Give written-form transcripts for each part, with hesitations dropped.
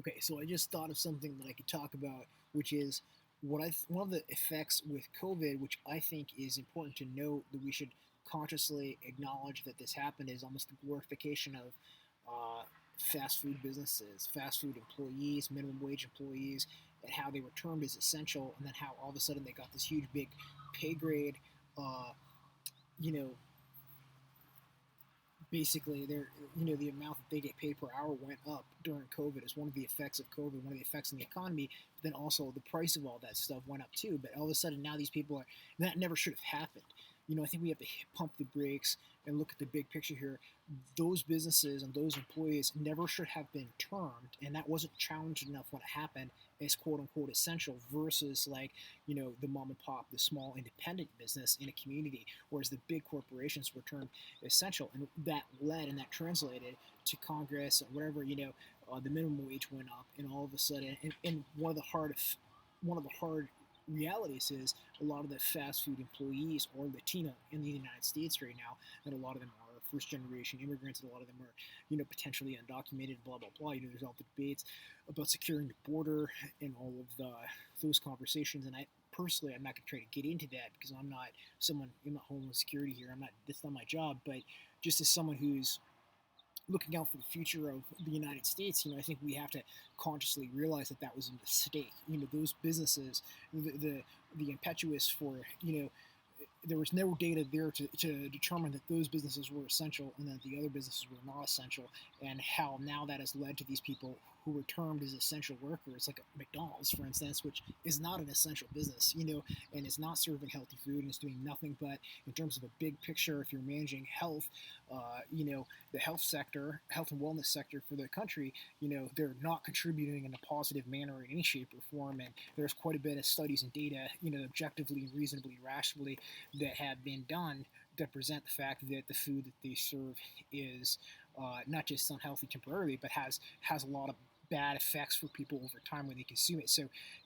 Okay, so I just thought of something that I could talk about, which is one of the effects with COVID, which I think is important to note that we should consciously acknowledge that this happened, is almost the glorification of fast food businesses, fast food employees, minimum wage employees, and how they were termed as essential, and then how all of a sudden they got this huge big pay grade, uh, you know, basically they're the amount that they get paid per hour went up during COVID as one of the effects of COVID, one of the effects in the economy. But then also the price of all that stuff went up too. But all of a sudden now these people are that never should have happened. I think we have to pump the brakes and look at the big picture here. Those businesses and those employees never should have been termed, and that wasn't challenged enough when it happened as quote unquote essential versus like the mom and pop, the small independent business in a community, whereas the big corporations were termed essential, and that led and that translated to Congress and whatever the minimum wage went up, and all of a sudden, and one of the hard realities is a lot of the fast food employees are Latino in the United States right now, and a lot of them are first generation immigrants, and a lot of them are potentially undocumented, blah blah blah. There's all the debates about securing the border and all of those conversations, and I personally, I'm not going to try to get into that because I'm not Homeland Security here. That's not my job. But just as someone who's looking out for the future of the United States, I think we have to consciously realize that that was a mistake. Those businesses, the impetuous for, there was no data there to determine that those businesses were essential and that the other businesses were not essential, and how now that has led to these people who were termed as essential workers, like McDonald's, for instance, which is not an essential business, and is not serving healthy food and is doing nothing but, in terms of a big picture, if you're managing health, the health sector, health and wellness sector for the country, they're not contributing in a positive manner in any shape or form. And there's quite a bit of studies and data, objectively and reasonably, rationally, that have been done that present the fact that the food that they serve is not just unhealthy temporarily, but has a lot of bad effects for people over time when they consume it.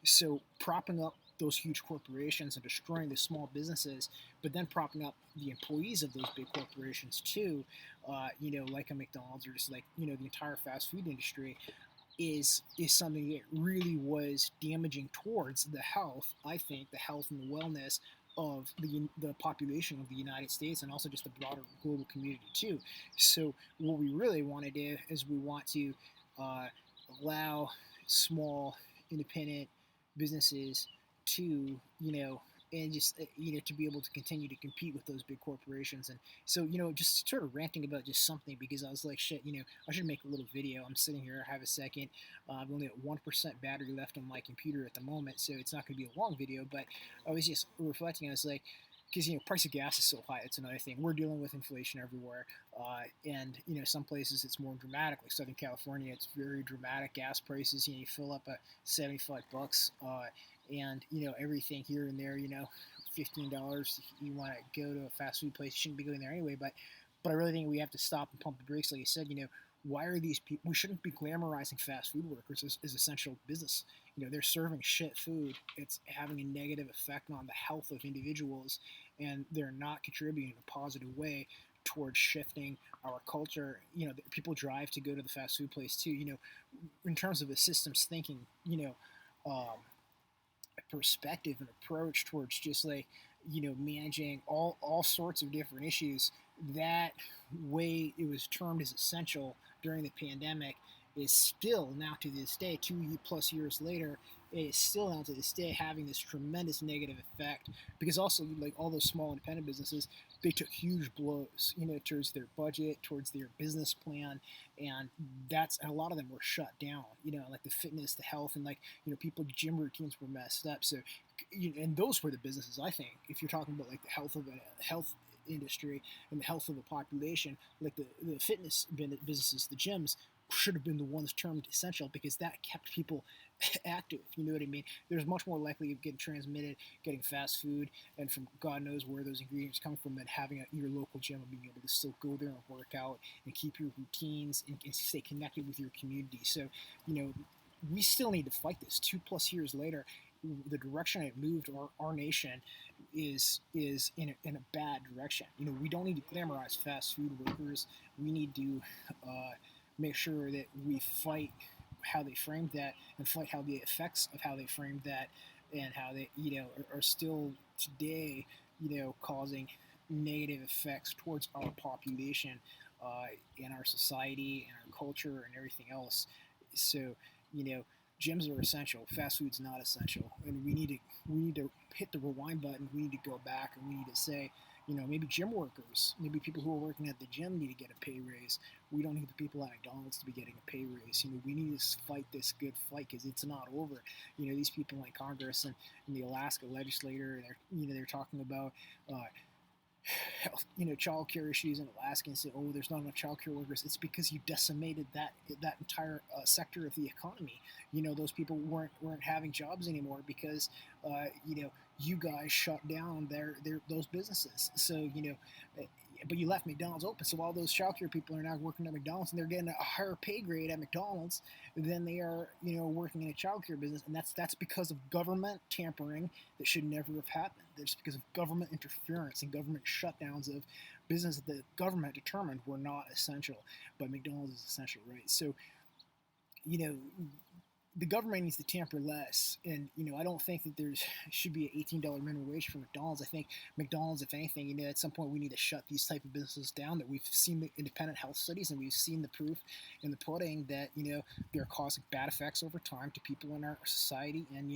So propping up those huge corporations and destroying the small businesses, but then propping up the employees of those big corporations too, like a McDonald's, or just like the entire fast food industry, is something that really was damaging towards the health. I think the health and the wellness of the population of the United States, and also just the broader global community too. So what we really want to do is we want to uh, allow small independent businesses to and just to be able to continue to compete with those big corporations. And so just sort of ranting about just something, because I was like, shit, I should make a little video. I'm sitting here, I have a second. I've only got 1% battery left on my computer at the moment, so it's not going to be a long video. But I was just reflecting. I was like, because price of gas is so high. It's another thing. We're dealing with inflation everywhere, and some places it's more dramatic. Like Southern California, it's very dramatic. Gas prices. You fill up at $75, and everything here and there. $15. You want to go to a fast food place, you shouldn't be going there anyway. But I really think we have to stop and pump the brakes. Like you said, why are these people? We shouldn't be glamorizing fast food workers as essential business. They're serving shit food. It's having a negative effect on the health of individuals, and they're not contributing in a positive way towards shifting our culture. People drive to go to the fast food place too. In terms of a systems thinking, um, perspective and approach towards just like managing all sorts of different issues. That way it was termed as essential during the pandemic is still now to this day, 2+ years later, it is still now to this day having this tremendous negative effect, because also like all those small independent businesses, they took huge blows towards their budget, towards their business plan, and a lot of them were shut down, like the fitness, the health, and like people gym routines were messed up. So and those were the businesses, I think, if you're talking about like the health of a health industry and the health of the population, like the fitness businesses, the gyms should have been the ones termed essential, because that kept people active. You know what I mean? There's much more likely of getting transmitted, getting fast food, and from God knows where those ingredients come from, than having your local gym and being able to still go there and work out and keep your routines and stay connected with your community. So, we still need to fight this. 2+ years later, the direction it moved our nation is in a bad direction. We don't need to glamorize fast food workers. We need to make sure that we fight how they framed that and fight how the effects of how they framed that and how they are still today causing negative effects towards our population, in our society and our culture and everything else. So you know gyms are essential. Fast food's not essential, and we need to hit the rewind button. We need to go back and we need to say, maybe gym workers, maybe people who are working at the gym need to get a pay raise. We don't need the people at McDonald's to be getting a pay raise. We need to fight this good fight because it's not over. These people in Congress and the Alaska legislator, they're talking about health, child care issues in Alaska and say, oh, there's not enough child care workers. It's because you decimated that entire sector of the economy. Those people weren't having jobs anymore because you guys shut down their those businesses. So but you left McDonald's open, so all those childcare people are now working at McDonald's, and they're getting a higher pay grade at McDonald's than they are, working in a childcare business, and that's because of government tampering that should never have happened. That's because of government interference and government shutdowns of business that the government determined were not essential, but McDonald's is essential, right? So, you know, the government needs to tamper less. And, I don't think that there should be an $18 minimum wage for McDonald's. I think McDonald's, if anything, at some point we need to shut these type of businesses down. That we've seen the independent health studies and we've seen the proof in the pudding that, they're causing bad effects over time to people in our society. And,